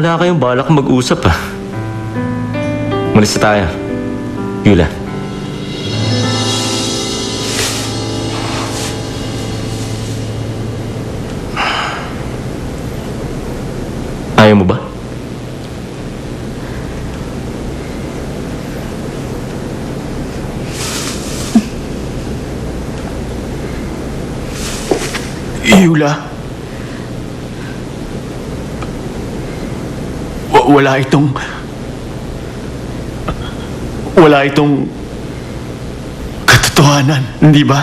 wala kayong balak mag-usap ah. Malis na tayo. Yula. Ayaw mo ba? Yula. Wala itong katotohanan, hindi ba?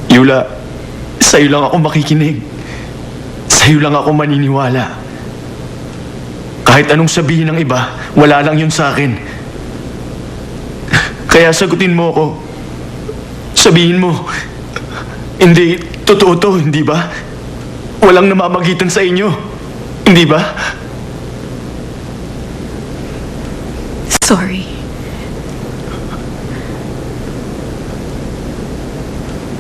Yula, sa'yo lang ako makikinig. Sa'yo lang ako maniniwala. Kahit anong sabihin ng iba, wala lang yun sa akin. Kaya sagutin mo ako. Sabihin mo, hindi, totoo to, hindi ba? Walang namamagitan sa inyo, hindi ba? Sorry.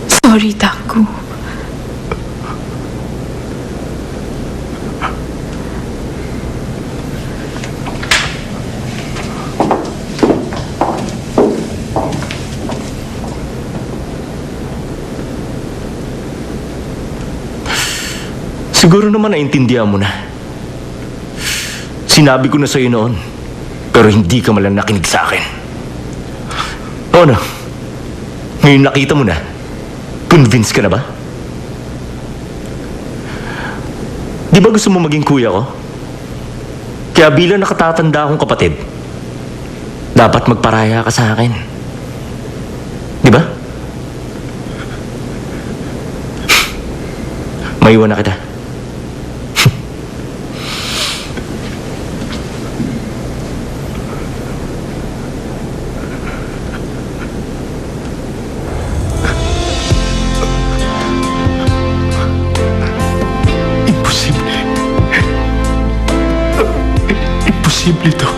Sorry, Taku. Siguro naman naintindihan mo na. Sinabi ko na sa'yo noon, pero hindi ka malang nakinig sa akin. O ano? Ngayon nakita mo na? Convinced ka na ba? Di ba gusto mo maging kuya ko? Kaya bilang nakatatanda akong kapatid, dapat magparaya ka sa akin. Di ba? Maiwan na kita. Imposible to.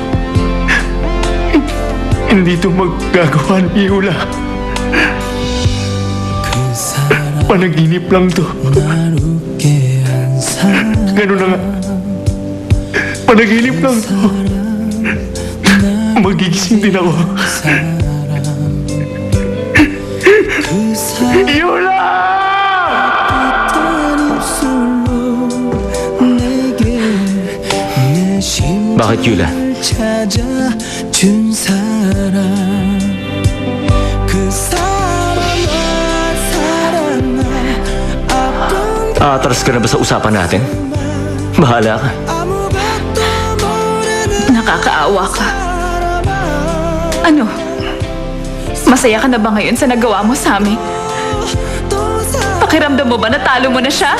Hindi to magagawa ni Yula. Panaginip lang to. Ganun na nga. Panaginip lang to. Magigising din ako. Yula! Bakit, Yula? Aatras ka na ba sa usapan natin? Bahala ka. Nakakaawa ka. Ano? Masaya ka na ba ngayon sa nagawa mo sa amin? Pakiramdam mo ba natalo mo na siya?